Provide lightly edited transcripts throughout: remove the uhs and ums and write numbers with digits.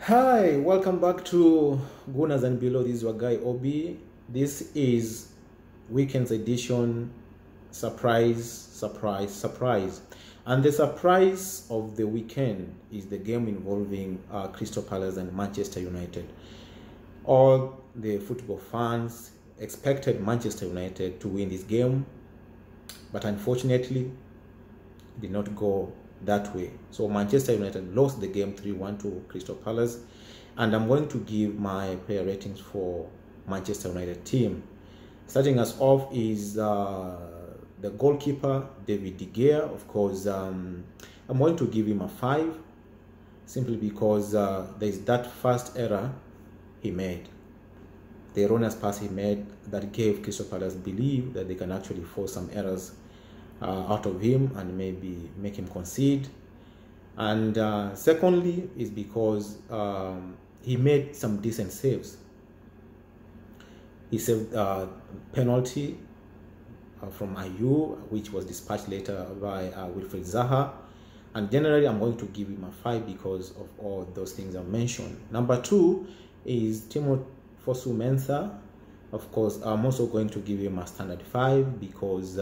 Hi, welcome back to Gunas and Below. This is your guy Obi. This is weekend's edition. Surprise. And the surprise of the weekend is the game involving Crystal Palace and Manchester United. All the football fans expected Manchester United to win this game, but unfortunately, it did not go that way. So Manchester United lost the game 3-1 to Crystal Palace, and I'm going to give my player ratings for Manchester United team. Starting us off is the goalkeeper David De Gea. Of course, I'm going to give him a 5 simply because there's that first error he made, the erroneous pass he made that gave Crystal Palace believe that they can actually force some errors out of him and maybe make him concede. And secondly is because he made some decent saves. He saved penalty from Ayew, which was dispatched later by Wilfried Zaha. And generally, I'm going to give him a 5 because of all those things I've mentioned. Number 2 is Timo Fosu Mensah. Of course, I'm also going to give him a standard 5 because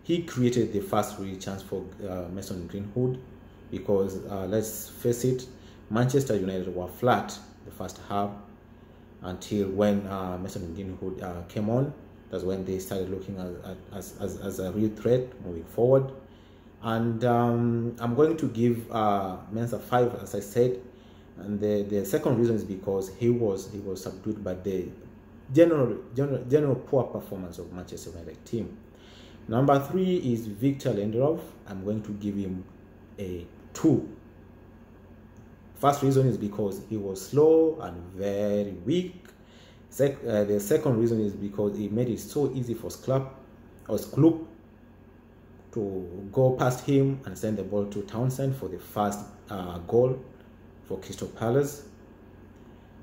he created the first real chance for Mason Greenwood. Because let's face it, Manchester United were flat the first half until when Mason Greenwood came on. That's when they started looking as a real threat moving forward. And I'm going to give Mensah 5, as I said. And the second reason is because he was subdued by the general poor performance of Manchester United team. Number 3 is Victor Lindelof. I'm going to give him a 2. First reason is because he was slow and very weak. The second reason is because he made it so easy for Sklup to go past him and send the ball to Townsend for the first goal for Crystal Palace.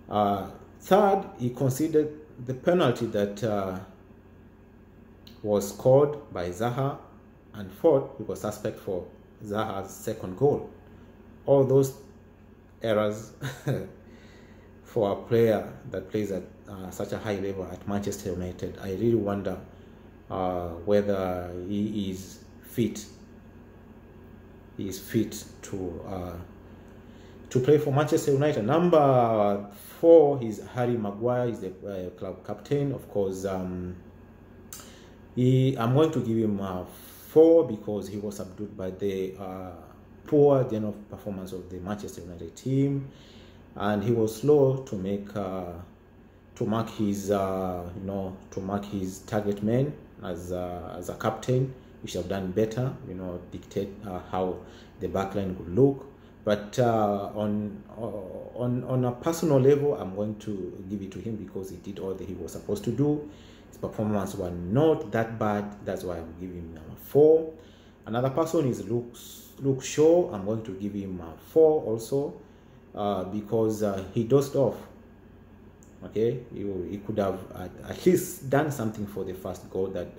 Third, he conceded the penalty that was scored by Zaha, and fourth, he was suspect for Zaha's second goal. All those errors for a player that plays at such a high level at Manchester United, I really wonder whether he is fit. He is fit to play for Manchester United. Number 4 is Harry Maguire. He's the club captain. Of course, I'm going to give him a 4 because he was subdued by the poor general performance of the Manchester United team, and he was slow to make to mark his target man as a captain. He should have done better, dictate how the backline would look. But on a personal level, I'm going to give it to him because he did all that he was supposed to do. His performance was not that bad. That's why I'm giving him a 4. Another person is Luke Shaw. I'm going to give him a 4 also because he dozed off. Okay, he could have at least done something for the first goal that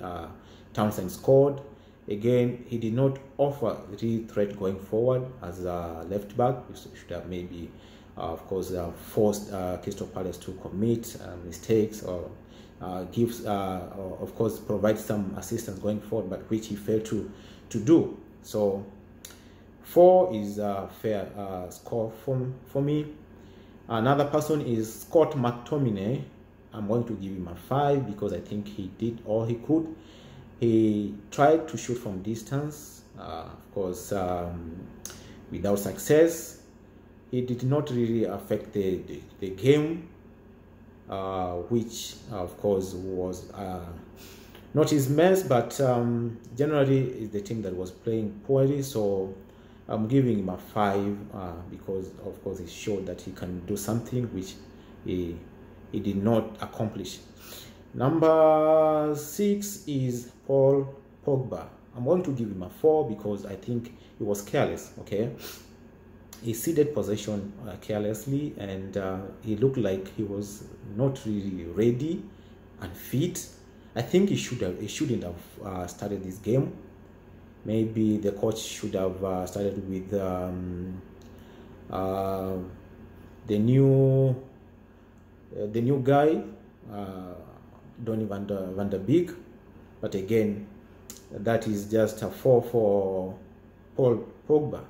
Townsend scored. Again, he did not offer real threat going forward as a left back. He should have maybe, of course, forced Crystal Palace to commit mistakes or of course, provide some assistance going forward, but which he failed to do. So 4 is a fair score for me. Another person is Scott McTominay. I'm going to give him a 5 because I think he did all he could. He tried to shoot from distance, of course, without success. He did not really affect the game, which of course was not his mess, but generally is the team that was playing poorly. So I'm giving him a 5 because of course he showed that he can do something which he did not accomplish. Number 6 is Paul Pogba. I'm going to give him a 4 because I think he was careless. Okay, he ceded possession carelessly, and he looked like he was not really ready and fit. I think he shouldn't have started this game. Maybe the coach should have started with the new guy, Donny van der Beek, but again, that is just a 4 for Paul Pogba.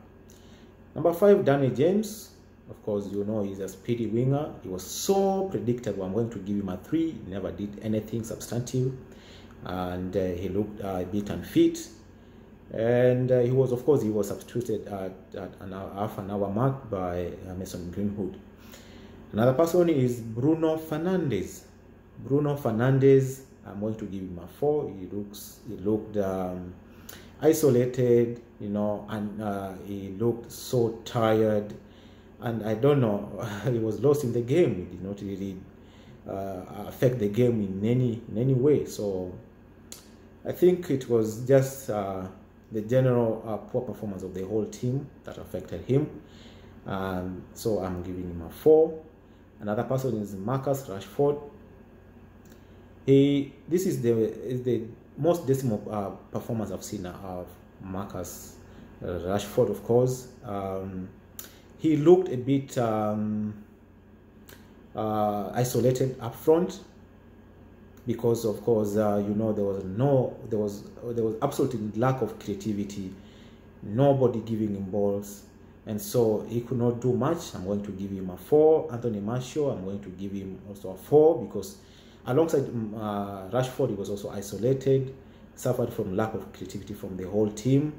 Number 5, Danny James. Of course, you know he's a speedy winger. He was so predictable. I'm going to give him a 3. He never did anything substantive, and he looked a bit unfit. And he was substituted at an half an hour mark by Mason Greenwood. Another person is Bruno Fernandes. Bruno Fernandes, I'm going to give him a 4. He looked isolated, you know, and he looked so tired, and I don't know, he was lost in the game. He did not really affect the game in any way. So I think it was just the general poor performance of the whole team that affected him. So I'm giving him a 4. Another person is Marcus Rashford. This is the most dismal performance I've seen of Marcus Rashford. Of course, he looked a bit isolated up front, because of course you know, there was absolutely lack of creativity, nobody giving him balls, and so he could not do much. I'm going to give him a 4. Anthony Martial, I'm going to give him also a 4, because alongside Rashford, he was also isolated, suffered from lack of creativity from the whole team.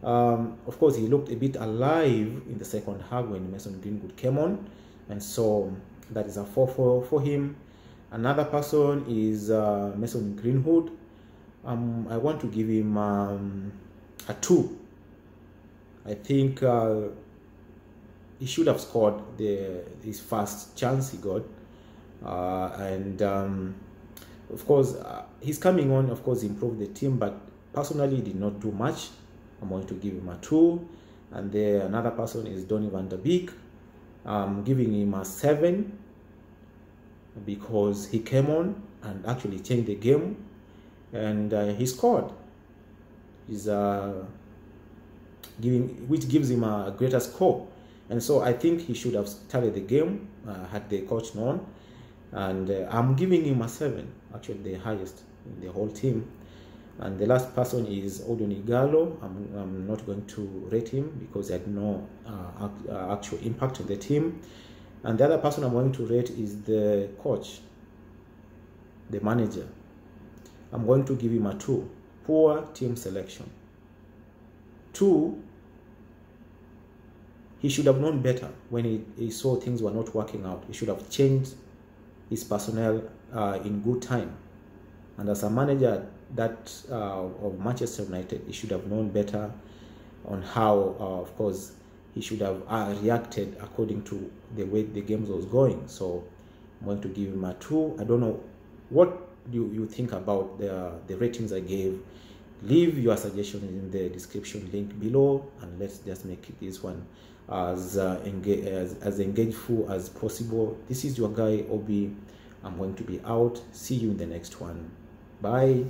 Of course, he looked a bit alive in the second half when Mason Greenwood came on, and so that is a 4 for him. Another person is Mason Greenwood. I want to give him a 2. I think he should have scored his first chance he got, and of course he's coming on. Of course, he improved the team, but personally he did not do much. I'm going to give him a 2. And then another person is Donny van der Beek. I'm giving him a 7, because he came on and actually changed the game, and he scored. He's which gives him a greater score, and so I think he should have started the game had the coach known. And I'm giving him a 7, actually the highest in the whole team. And the last person is Odion Ighalo. I'm not going to rate him because he had no actual impact in the team. And the other person I'm going to rate is the coach, the manager. I'm going to give him a 2. Poor team selection. 2, he should have known better when he saw things were not working out. He should have changed his personnel in good time. And as a manager of Manchester United, he should have known better on how, of course, he should have reacted according to the way the game was going. So I'm going to give him a 2. I don't know what you think about the ratings I gave. Leave your suggestions in the description link below, and let's just make this one as engageful as possible. This is your guy Obi. I'm going to be out. See you in the next one. Bye.